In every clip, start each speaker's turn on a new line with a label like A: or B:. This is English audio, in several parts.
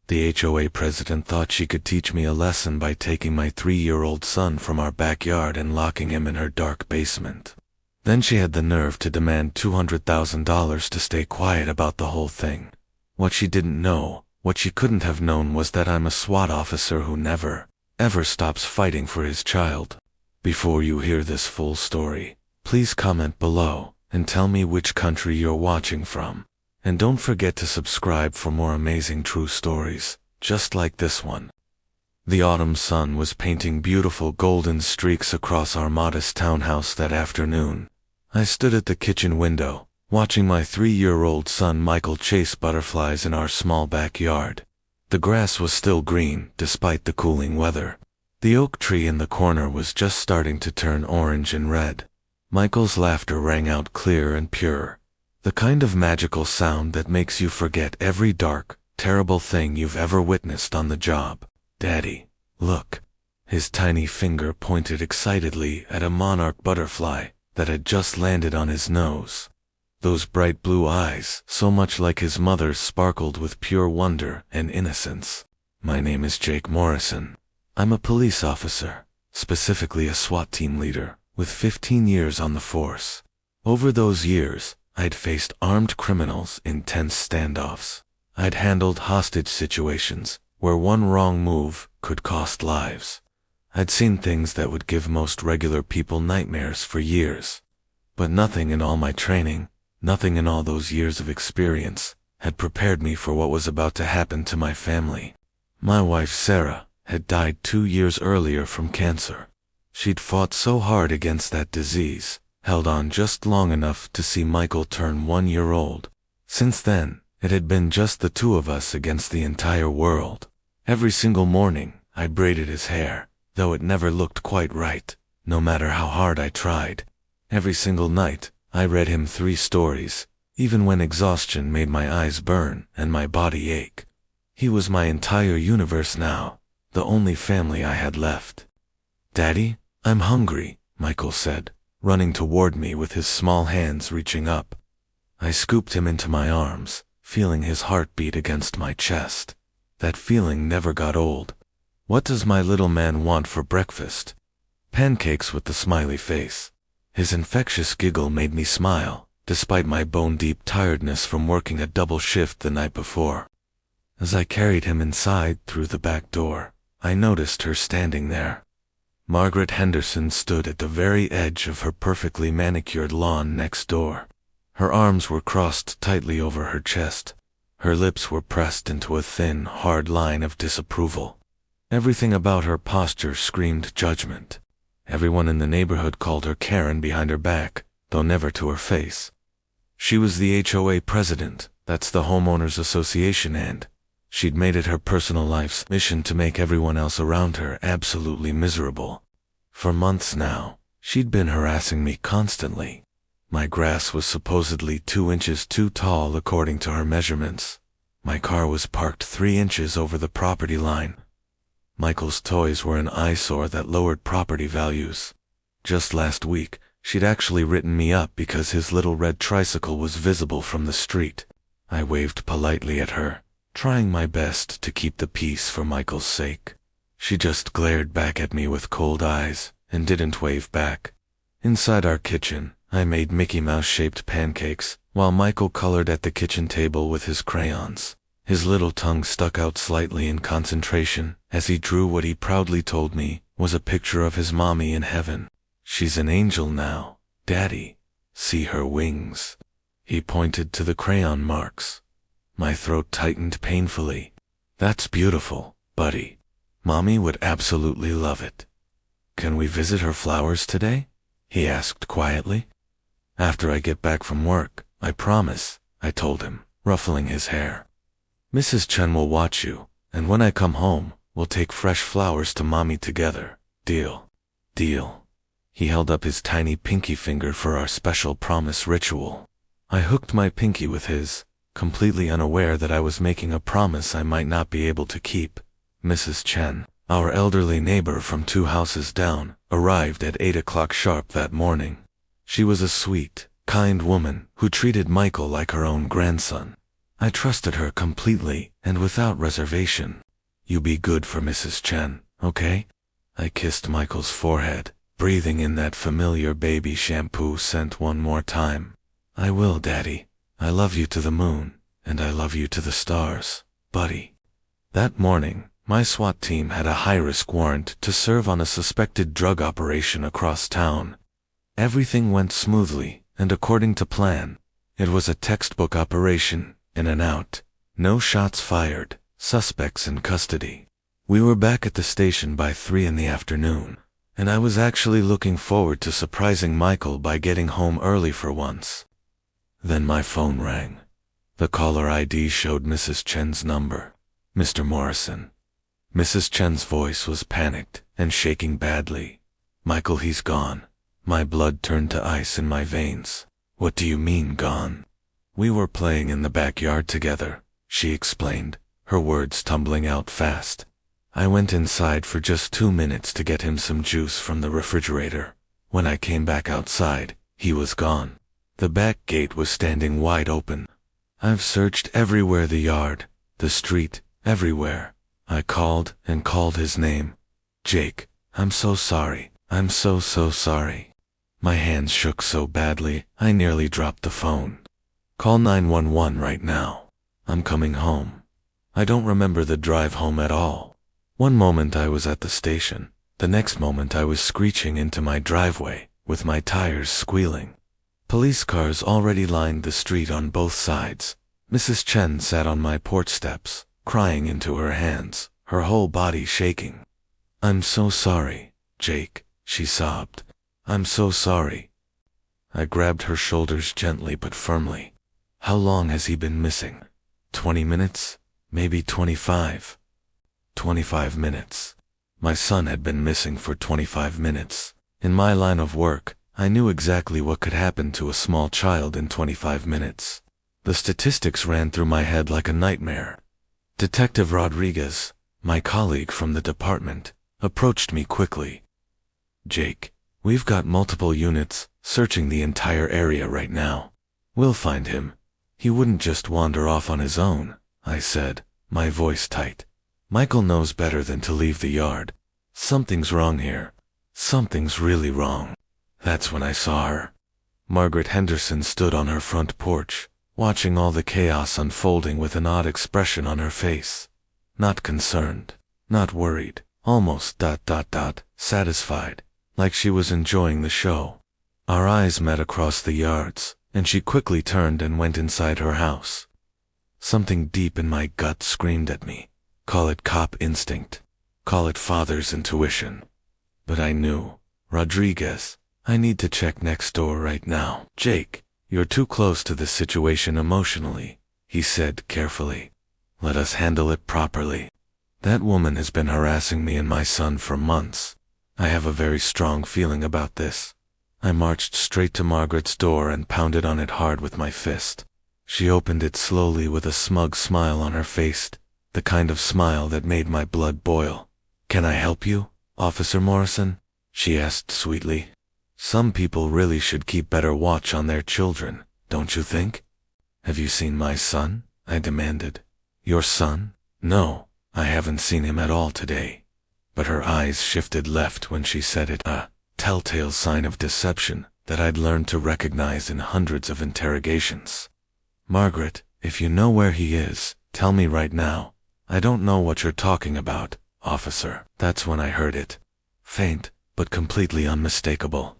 A: The HOA president thought she could teach me a lesson by taking my 3-year-old son from our backyard and locking him in her dark basement. Then she had the nerve to demand $200,000 to stay quiet about the whole thing. What she didn't know, what she couldn't have known, was that I'm a SWAT officer who never, ever stops fighting for his child. Before you hear this full story, please comment below and tell me which country you're watching from. And don't forget to subscribe for more amazing true stories, just like this one. The autumn sun was painting beautiful golden streaks across our modest townhouse that afternoon. I stood at the kitchen window, watching my 3-year-old son Michael chase butterflies in our small backyard. The grass was still green, despite the cooling weather. The oak tree in the corner was just starting to turn orange and red. Michael's laughter rang out clear and pure. The kind of magical sound that makes you forget every dark, terrible thing you've ever witnessed on the job. "Daddy, look." His tiny finger pointed excitedly at a monarch butterfly that had just landed on his nose. Those bright blue eyes, so much like his mother's, sparkled with pure wonder and innocence. "My name is Jake Morrison. I'm a police officer, specifically a SWAT team leader, with 15 years on the force. Over those years, I'd faced armed criminals in tense standoffs. I'd handled hostage situations where one wrong move could cost lives. I'd seen things that would give most regular people nightmares for years. But nothing in all my training, nothing in all those years of experience, had prepared me for what was about to happen to my family. My wife Sarah had died 2 years earlier from cancer. She'd fought so hard against that disease, held on just long enough to see Michael turn 1 year old. Since then, it had been just the two of us against the entire world. Every single morning, I braided his hair, though it never looked quite right, no matter how hard I tried. Every single night, I read him 3 stories, even when exhaustion made my eyes burn and my body ache. He was my entire universe now, the only family I had left. "Daddy, I'm hungry," Michael said, running toward me with his small hands reaching up. I scooped him into my arms, feeling his heart beat against my chest. That feeling never got old. "What does my little man want for breakfast?" "Pancakes," with the smiley face. His infectious giggle made me smile, despite my bone-deep tiredness from working a double shift the night before. As I carried him inside through the back door, I noticed her standing there. Margaret Henderson stood at the very edge of her perfectly manicured lawn next door. Her arms were crossed tightly over her chest. Her lips were pressed into a thin, hard line of disapproval. Everything about her posture screamed judgment. Everyone in the neighborhood called her Karen behind her back, though never to her face. She was the HOA president, that's the homeowners association, and she'd made it her personal life's mission to make everyone else around her absolutely miserable. For months now, she'd been harassing me constantly. My grass was supposedly 2 inches too tall according to her measurements. My car was parked 3 inches over the property line. Michael's toys were an eyesore that lowered property values. Just last week, she'd actually written me up because his little red tricycle was visible from the street. I waved politely at her, trying my best to keep the peace for Michael's sake. She just glared back at me with cold eyes and didn't wave back. Inside our kitchen, I made Mickey Mouse-shaped pancakes, while Michael colored at the kitchen table with his crayons. His little tongue stuck out slightly in concentration as he drew what he proudly told me was a picture of his mommy in heaven. "She's an angel now, Daddy. See her wings." He pointed to the crayon marks. My throat tightened painfully. "That's beautiful, buddy. Mommy would absolutely love it." "Can we visit her flowers today?" he asked quietly. "After I get back from work, I promise," I told him, ruffling his hair. "Mrs. Chen will watch you, and when I come home, we'll take fresh flowers to Mommy together. Deal?" "Deal." He held up his tiny pinky finger for our special promise ritual. I hooked my pinky with his, completely unaware that I was making a promise I might not be able to keep. Mrs. Chen, our elderly neighbor from 2 houses down, arrived at 8 o'clock sharp that morning. She was a sweet, kind woman who treated Michael like her own grandson. I trusted her completely and without reservation. You be good for Mrs. Chen, okay? I kissed Michael's forehead, breathing in that familiar baby shampoo scent one more time. I will, Daddy. I love you to the moon, and I love you to the stars, buddy. That morning, my SWAT team had a high-risk warrant to serve on a suspected drug operation across town. Everything went smoothly, and according to plan. It was a textbook operation, in and out. No shots fired, suspects in custody. We were back at the station by 3 in the afternoon, and I was actually looking forward to surprising Michael by getting home early for once. Then my phone rang. The caller ID showed Mrs. Chen's number. Mr. Morrison. Mrs. Chen's voice was panicked and shaking badly. Michael, he's gone. My blood turned to ice in my veins. What do you mean, gone? We were playing in the backyard together, she explained, her words tumbling out fast. I went inside for just 2 minutes to get him some juice from the refrigerator. When I came back outside, he was gone. The back gate was standing wide open. I've searched everywhere, the yard, the street, everywhere. I called and called his name. Jake, I'm so sorry. I'm so sorry. My hands shook so badly, I nearly dropped the phone. Call 911 right now. I'm coming home. I don't remember the drive home at all. One moment I was at the station. The next moment I was screeching into my driveway, with my tires squealing. Police cars already lined the street on both sides. Mrs. Chen sat on my porch steps, crying into her hands, her whole body shaking. I'm so sorry, Jake, she sobbed. I'm so sorry. I grabbed her shoulders gently but firmly. How long has he been missing? 20 minutes? Maybe 25? 25 minutes. My son had been missing for 25 minutes. In my line of work, I knew exactly what could happen to a small child in 25 minutes. The statistics ran through my head like a nightmare. Detective Rodriguez, my colleague from the department, approached me quickly. Jake, we've got multiple units searching the entire area right now. We'll find him. He wouldn't just wander off on his own, I said, my voice tight. Michael knows better than to leave the yard. Something's wrong here. Something's really wrong. That's when I saw her. Margaret Henderson stood on her front porch, watching all the chaos unfolding with an odd expression on her face. Not concerned, not worried, almost satisfied, like she was enjoying the show. Our eyes met across the yards, and she quickly turned and went inside her house. Something deep in my gut screamed at me. Call it cop instinct. Call it father's intuition. But I knew. Rodriguez, I need to check next door right now. Jake, you're too close to this situation emotionally, he said carefully. Let us handle it properly. That woman has been harassing me and my son for months. I have a very strong feeling about this. I marched straight to Margaret's door and pounded on it hard with my fist. She opened it slowly with a smug smile on her face, the kind of smile that made my blood boil. Can I help you, Officer Morrison? She asked sweetly. Some people really should keep better watch on their children, don't you think? Have you seen my son? I demanded. Your son? No, I haven't seen him at all today. But her eyes shifted left when she said it, a telltale sign of deception that I'd learned to recognize in hundreds of interrogations. Margaret, if you know where he is, tell me right now. I don't know what you're talking about, officer. That's when I heard it. Faint, but completely unmistakable.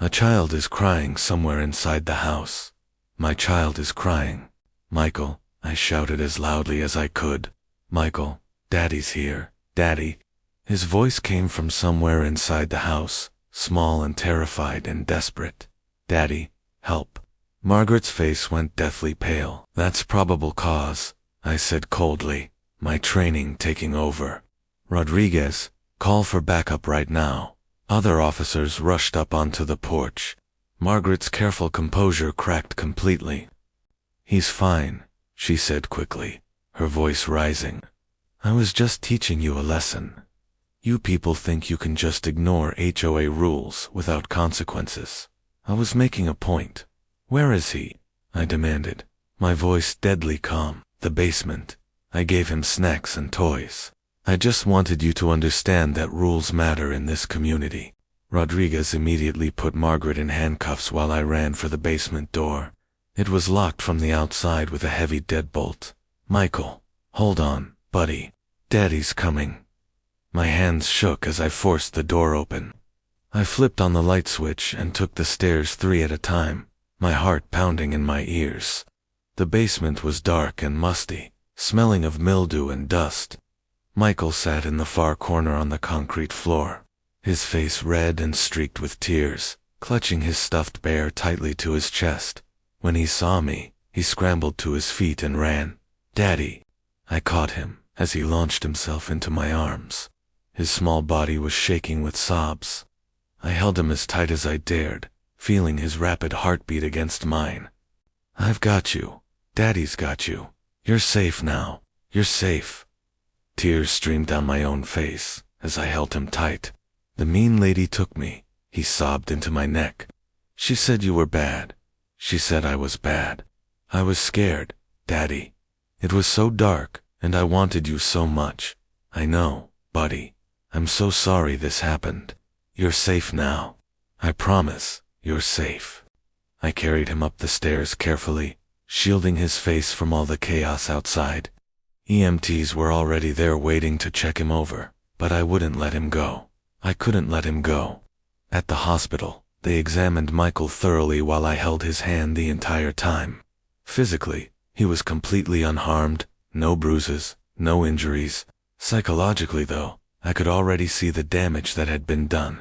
A: A child is crying somewhere inside the house. My child is crying. Michael, I shouted as loudly as I could. Michael, Daddy's here, Daddy. His voice came from somewhere inside the house, small and terrified and desperate. Daddy, help. Margaret's face went deathly pale. That's probable cause, I said coldly, my training taking over. Rodriguez, call for backup right now. Other officers rushed up onto the porch. Margaret's careful composure cracked completely. He's fine, she said quickly, her voice rising. I was just teaching you a lesson. You people think you can just ignore HOA rules without consequences. I was making a point. Where is he? I demanded. My voice deadly calm. The basement. I gave him snacks and toys. I just wanted you to understand that rules matter in this community. Rodriguez immediately put Margaret in handcuffs while I ran for the basement door. It was locked from the outside with a heavy deadbolt. Michael, hold on, buddy. Daddy's coming. My hands shook as I forced the door open. I flipped on the light switch and took the stairs 3 at a time, my heart pounding in my ears. The basement was dark and musty, smelling of mildew and dust. Michael sat in the far corner on the concrete floor, his face red and streaked with tears, clutching his stuffed bear tightly to his chest. When he saw me, he scrambled to his feet and ran. Daddy! I caught him as he launched himself into my arms. His small body was shaking with sobs. I held him as tight as I dared, feeling his rapid heartbeat against mine. I've got you. Daddy's got you. You're safe now. You're safe. Tears streamed down my own face as I held him tight. The mean lady took me. He sobbed into my neck. She said you were bad. She said I was bad. I was scared, Daddy. It was so dark, and I wanted you so much. I know, buddy. I'm so sorry this happened. You're safe now. I promise, you're safe. I carried him up the stairs carefully, shielding his face from all the chaos outside. EMTs were already there waiting to check him over, but I wouldn't let him go. I couldn't let him go. At the hospital, they examined Michael thoroughly while I held his hand the entire time. Physically, he was completely unharmed, no bruises, no injuries. Psychologically, though, I could already see the damage that had been done.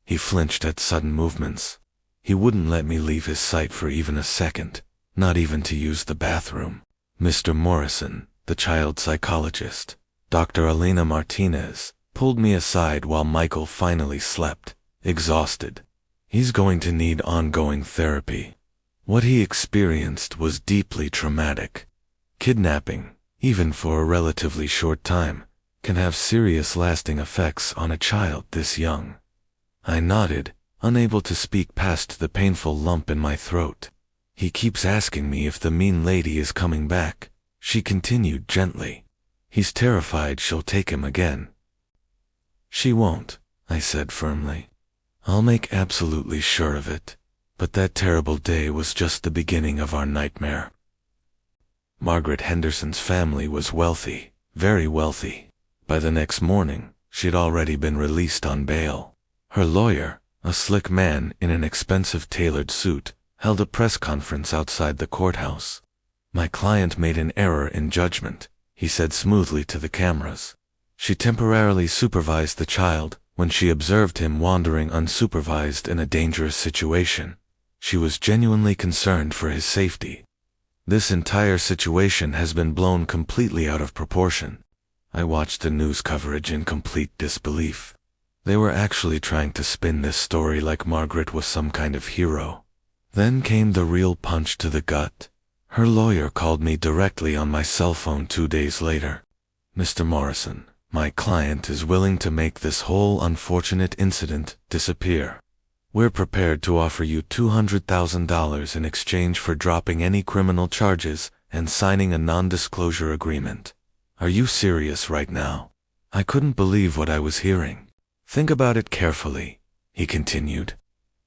A: He flinched at sudden movements. He wouldn't let me leave his sight for even a second, not even to use the bathroom. Mr. Morrison, the child psychologist, Dr. Elena Martinez, pulled me aside while Michael finally slept, exhausted. He's going to need ongoing therapy. What he experienced was deeply traumatic. Kidnapping, even for a relatively short time, can have serious lasting effects on a child this young. I nodded, unable to speak past the painful lump in my throat. He keeps asking me if the mean lady is coming back, she continued gently. He's terrified she'll take him again. She won't, I said firmly. I'll make absolutely sure of it. But that terrible day was just the beginning of our nightmare. Margaret Henderson's family was wealthy, very wealthy. By the next morning, she'd already been released on bail. Her lawyer, a slick man in an expensive tailored suit, held a press conference outside the courthouse. My client made an error in judgment, he said smoothly to the cameras. She temporarily supervised the child when she observed him wandering unsupervised in a dangerous situation. She was genuinely concerned for his safety. This entire situation has been blown completely out of proportion. I watched the news coverage in complete disbelief. They were actually trying to spin this story like Margaret was some kind of hero. Then came the real punch to the gut. Her lawyer called me directly on my cell phone 2 days later. Mr. Morrison, my client is willing to make this whole unfortunate incident disappear. We're prepared to offer you $200,000 in exchange for dropping any criminal charges and signing a non-disclosure agreement. Are you serious right now? I couldn't believe what I was hearing. Think about it carefully, he continued.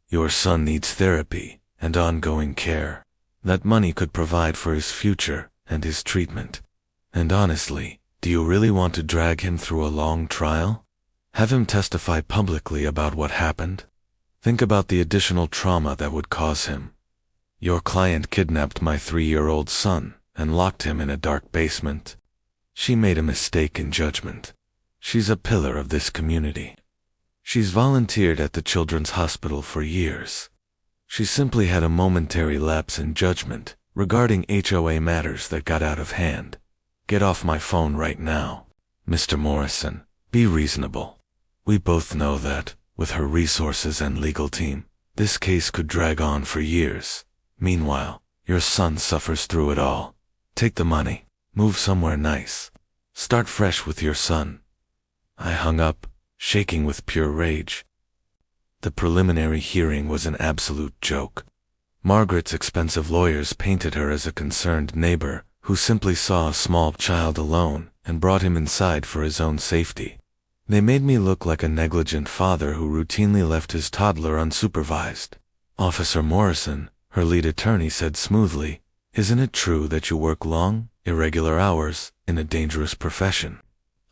A: Your son needs therapy and ongoing care. That money could provide for his future and his treatment. And honestly, do you really want to drag him through a long trial? Have him testify publicly about what happened? Think about the additional trauma that would cause him. Your client kidnapped my 3-year-old son and locked him in a dark basement. She made a mistake in judgment. She's a pillar of this community. She's volunteered at the Children's Hospital for years. She simply had a momentary lapse in judgment regarding HOA matters that got out of hand. Get off my phone right now. Mr. Morrison, be reasonable. We both know that, with her resources and legal team, this case could drag on for years. Meanwhile, your son suffers through it all. Take the money. Move somewhere nice. Start fresh with your son. I hung up, shaking with pure rage. The preliminary hearing was an absolute joke. Margaret's expensive lawyers painted her as a concerned neighbor who simply saw a small child alone and brought him inside for his own safety. They made me look like a negligent father who routinely left his toddler unsupervised. Officer Morrison, her lead attorney, said smoothly, "Isn't it true that you work long, irregular hours in a dangerous profession?"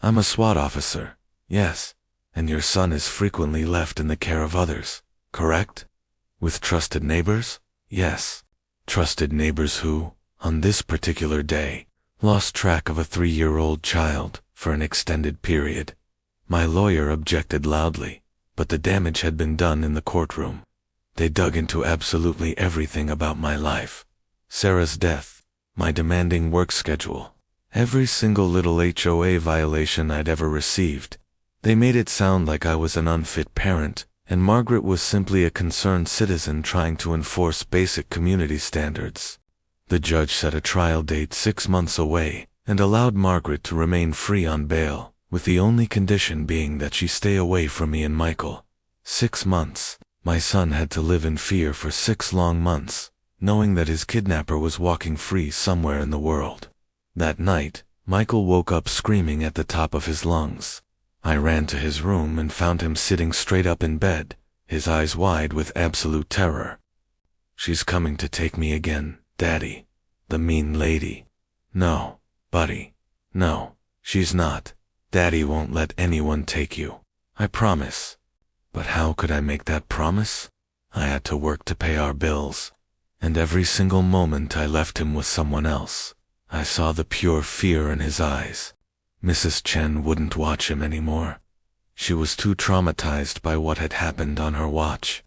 A: "I'm a SWAT officer." "Yes. And your son is frequently left in the care of others, correct? With trusted neighbors?" "Yes." Trusted neighbors who, on this particular day, lost track of a 3-year-old child for an extended period. My lawyer objected loudly, but the damage had been done in the courtroom. They dug into absolutely everything about my life. Sarah's death, my demanding work schedule, every single little HOA violation I'd ever received. They made it sound like I was an unfit parent, and Margaret was simply a concerned citizen trying to enforce basic community standards. The judge set a trial date 6 months away and allowed Margaret to remain free on bail, with the only condition being that she stay away from me and Michael. 6 months. My son had to live in fear for 6 long months, knowing that his kidnapper was walking free somewhere in the world. That night, Michael woke up screaming at the top of his lungs. I ran to his room and found him sitting straight up in bed, his eyes wide with absolute terror. "She's coming to take me again, Daddy. The mean lady." "No, buddy. No, she's not. Daddy won't let anyone take you. I promise." But how could I make that promise? I had to work to pay our bills, and every single moment I left him with someone else, I saw the pure fear in his eyes. Mrs. Chen wouldn't watch him anymore. She was too traumatized by what had happened on her watch.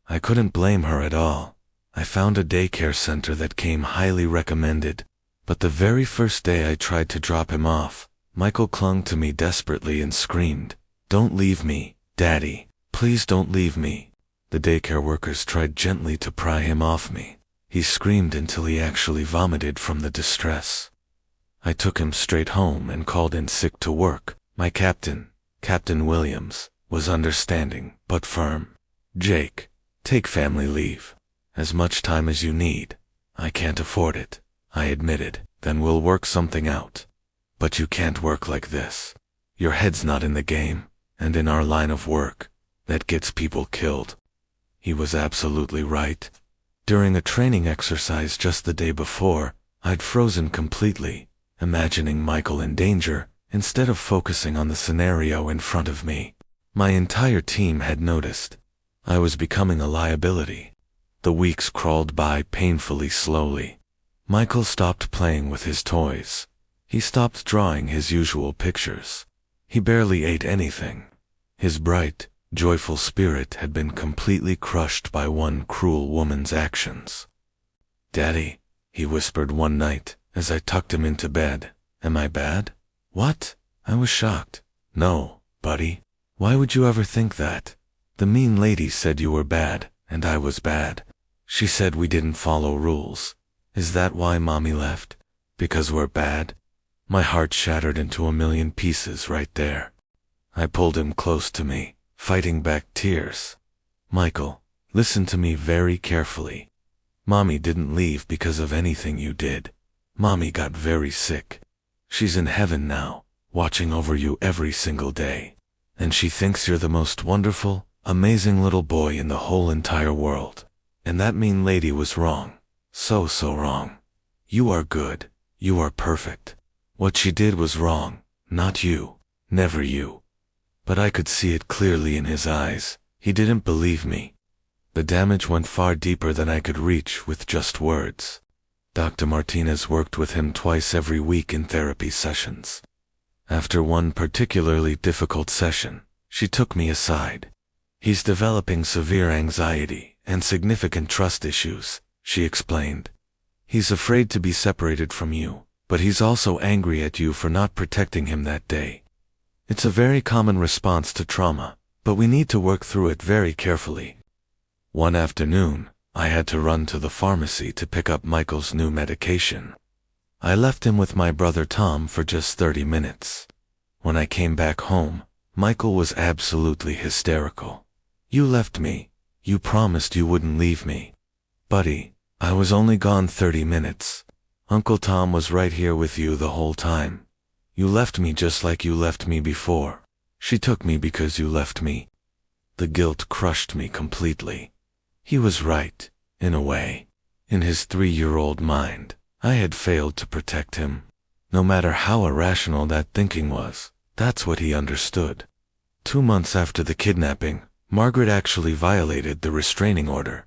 A: I couldn't blame her at all. I found a daycare center that came highly recommended, but the very first day I tried to drop him off, Michael clung to me desperately and screamed, "Don't leave me, Daddy. Please don't leave me." The daycare workers tried gently to pry him off me. He screamed until he actually vomited from the distress. I took him straight home and called in sick to work. My captain, Captain Williams, was understanding but firm. "Jake, take family leave. As much time as you need." "I can't afford it," I admitted. "Then we'll work something out. But you can't work like this. Your head's not in the game, and in our line of work, that gets people killed." He was absolutely right. During a training exercise just the day before, I'd frozen completely, imagining Michael in danger instead of focusing on the scenario in front of me. My entire team had noticed. I was becoming a liability. The weeks crawled by painfully slowly. Michael stopped playing with his toys. He stopped drawing his usual pictures. He barely ate anything. His bright, joyful spirit had been completely crushed by one cruel woman's actions. "Daddy," he whispered one night as I tucked him into bed, "am I bad?" "What?" I was shocked. "No, buddy. Why would you ever think that? The mean lady said you were bad, and I was bad. She said we didn't follow rules. Is that why Mommy left? Because we're bad?" My heart shattered into a million pieces right there. I pulled him close to me, fighting back tears. "Michael, listen to me very carefully. Mommy didn't leave because of anything you did. Mommy got very sick. She's in heaven now, watching over you every single day. And she thinks you're the most wonderful, amazing little boy in the whole entire world. And that mean lady was wrong. So wrong. You are good. You are perfect. What she did was wrong, not you. Never you." But I could see it clearly in his eyes. He didn't believe me. The damage went far deeper than I could reach with just words. Dr. Martinez worked with him twice every week in therapy sessions. After one particularly difficult session, she took me aside. "He's developing severe anxiety and significant trust issues," she explained. "He's afraid to be separated from you, but he's also angry at you for not protecting him that day. It's a very common response to trauma, but we need to work through it very carefully." One afternoon, I had to run to the pharmacy to pick up Michael's new medication. I left him with my brother Tom for just 30 minutes. When I came back home, Michael was absolutely hysterical. "You left me. You promised you wouldn't leave me." Buddy, I was only gone 30 minutes. Uncle Tom was right here with you the whole time. You left me just like you left me before. She took me because you left me. The guilt crushed me completely. He was right, in a way. In his 3-year-old mind, I had failed to protect him. No matter how irrational that thinking was, that's what he understood. 2 months after the kidnapping, Margaret actually violated the restraining order.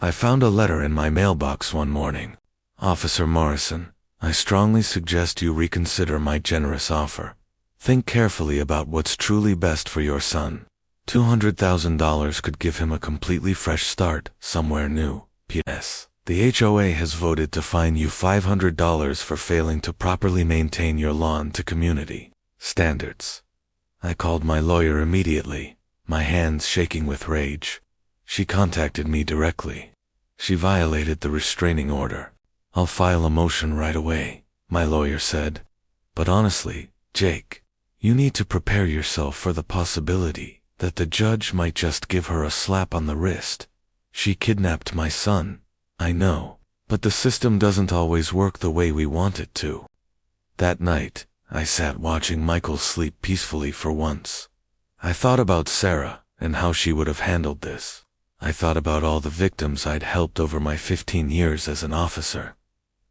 A: I found a letter in my mailbox one morning. Officer Morrison, I strongly suggest you reconsider my generous offer. Think carefully about what's truly best for your son. $200,000 could give him a completely fresh start, somewhere new. P.S. The HOA has voted to fine you $500 for failing to properly maintain your lawn to community standards. I called my lawyer immediately, my hands shaking with rage. She contacted me directly. She violated the restraining order. I'll file a motion right away, my lawyer said. But honestly, Jake, you need to prepare yourself for the possibility that the judge might just give her a slap on the wrist. She kidnapped my son, I know, but the system doesn't always work the way we want it to. That night, I sat watching Michael sleep peacefully for once. I thought about Sarah and how she would have handled this. I thought about all the victims I'd helped over my 15 years as an officer.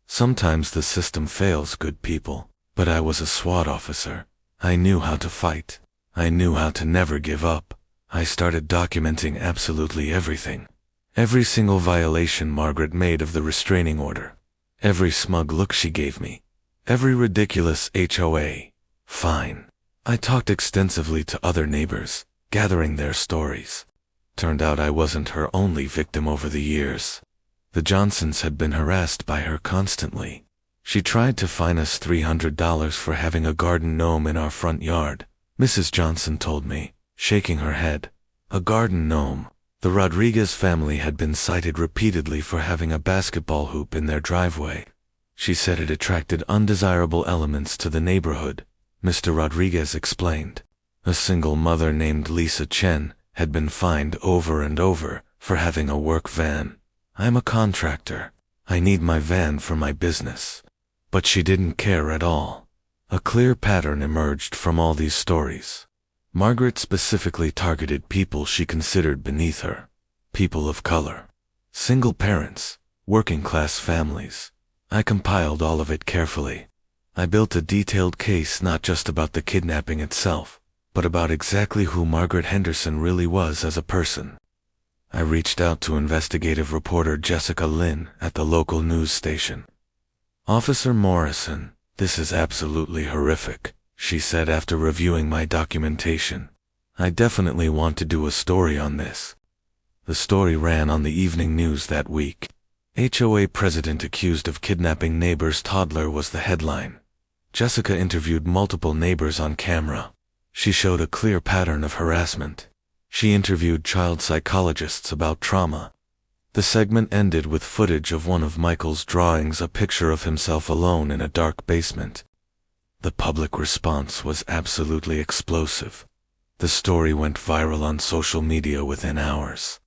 A: Sometimes the system fails good people, but I was a SWAT officer. I knew how to fight. I knew how to never give up. I started documenting absolutely everything. Every single violation Margaret made of the restraining order. Every smug look she gave me. Every ridiculous HOA fine. I talked extensively to other neighbors, gathering their stories. Turned out I wasn't her only victim over the years. The Johnsons had been harassed by her constantly. She tried to fine us $300 for having a garden gnome in our front yard, Mrs. Johnson told me, shaking her head. A garden gnome. The Rodriguez family had been cited repeatedly for having a basketball hoop in their driveway. She said it attracted undesirable elements to the neighborhood, Mr. Rodriguez explained. A single mother named Lisa Chen had been fined over and over for having a work van. I'm a contractor. I need my van for my business. But she didn't care at all. A clear pattern emerged from all these stories. Margaret specifically targeted people she considered beneath her. People of color. Single parents. Working-class families. I compiled all of it carefully. I built a detailed case not just about the kidnapping itself, but about exactly who Margaret Henderson really was as a person. I reached out to investigative reporter Jessica Lynn at the local news station. Officer Morrison, this is absolutely horrific, she said after reviewing my documentation. I definitely want to do a story on this. The story ran on the evening news that week. HOA president accused of kidnapping neighbor's toddler was the headline. Jessica interviewed multiple neighbors on camera. She showed a clear pattern of harassment. She interviewed child psychologists about trauma. The segment ended with footage of one of Michael's drawings, a picture of himself alone in a dark basement. The public response was absolutely explosive. The story went viral on social media within hours.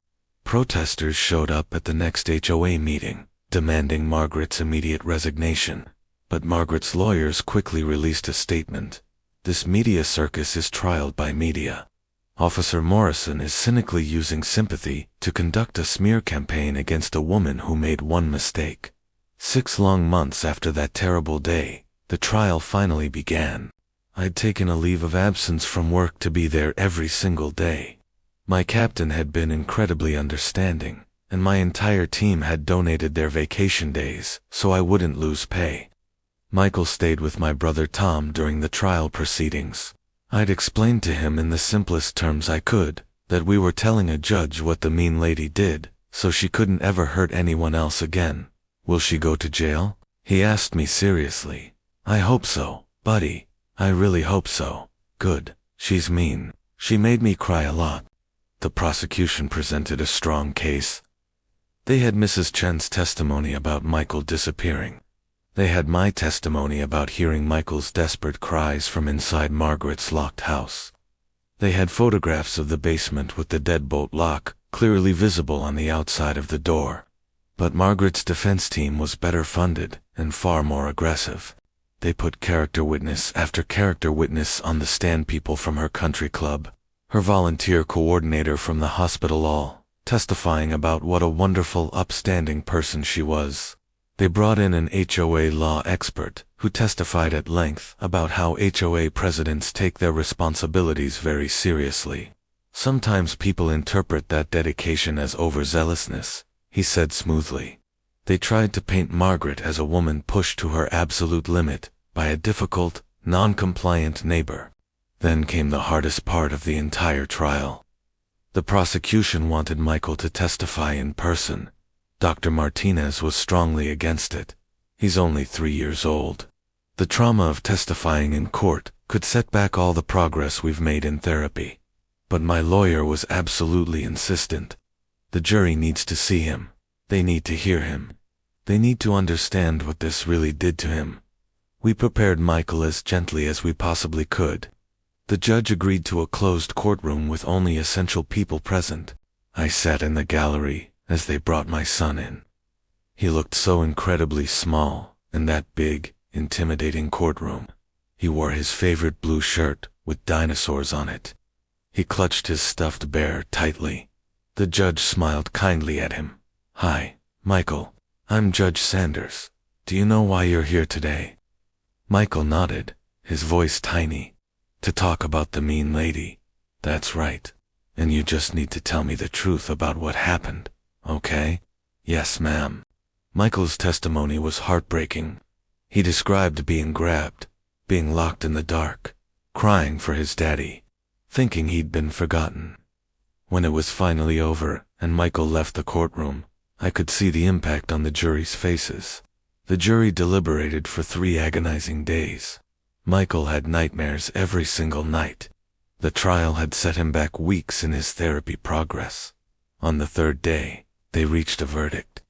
A: Protesters showed up at the next HOA meeting, demanding Margaret's immediate resignation. But Margaret's lawyers quickly released a statement. This media circus is trialed by media. Officer Morrison is cynically using sympathy to conduct a smear campaign against a woman who made one mistake. 6 long months after that terrible day, the trial finally began. I'd taken a leave of absence from work to be there every single day. My captain had been incredibly understanding, and my entire team had donated their vacation days so I wouldn't lose pay. Michael stayed with my brother Tom during the trial proceedings. I'd explained to him in the simplest terms I could that we were telling a judge what the mean lady did, so she couldn't ever hurt anyone else again. Will she go to jail? He asked me seriously. I hope so, buddy. I really hope so. Good. She's mean. She made me cry a lot. The prosecution presented a strong case. They had Mrs. Chen's testimony about Michael disappearing. They had my testimony about hearing Michael's desperate cries from inside Margaret's locked house. They had photographs of the basement with the deadbolt lock clearly visible on the outside of the door. But Margaret's defense team was better funded and far more aggressive. They put character witness after character witness on the stand, people from her country club, her volunteer coordinator from the hospital, all testifying about what a wonderful, upstanding person she was. They brought in an HOA law expert who testified at length about how HOA presidents take their responsibilities very seriously. Sometimes people interpret that dedication as overzealousness, he said smoothly. They tried to paint Margaret as a woman pushed to her absolute limit by a difficult, non-compliant neighbor. Then came the hardest part of the entire trial. The prosecution wanted Michael to testify in person. Dr. Martinez was strongly against it. He's only 3 years old. The trauma of testifying in court could set back all the progress we've made in therapy. But my lawyer was absolutely insistent. The jury needs to see him. They need to hear him. They need to understand what this really did to him. We prepared Michael as gently as we possibly could. The judge agreed to a closed courtroom with only essential people present. I sat in the gallery as they brought my son in. He looked so incredibly small in that big, intimidating courtroom. He wore his favorite blue shirt with dinosaurs on it. He clutched his stuffed bear tightly. The judge smiled kindly at him. "Hi, Michael. I'm Judge Sanders. Do you know why you're here today?" Michael nodded, his voice tiny. "To talk about the mean lady." "That's right. And you just need to tell me the truth about what happened, okay?" "Yes, ma'am." Michael's testimony was heartbreaking. He described being grabbed, being locked in the dark, crying for his daddy, thinking he'd been forgotten. When it was finally over and Michael left the courtroom, I could see the impact on the jury's faces. The jury deliberated for 3 agonizing days. Michael had nightmares every single night. The trial had set him back weeks in his therapy progress. On the 3rd day, they reached a verdict.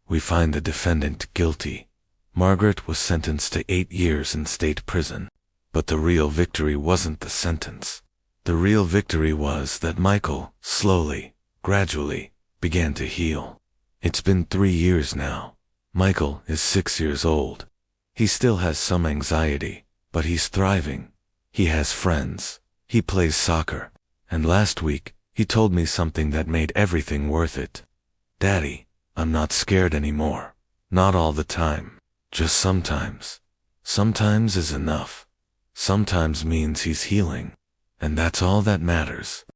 A: We find the defendant guilty. Margaret was sentenced to 8 years in state prison. But the real victory wasn't the sentence. The real victory was that Michael, slowly, gradually, began to heal. It's been 3 years now. Michael is 6 years old. He still has some anxiety, but he's thriving. He has friends. He plays soccer. And last week, he told me something that made everything worth it. "Daddy, I'm not scared anymore. Not all the time. Just sometimes. Sometimes is enough. Sometimes means he's healing. And that's all that matters."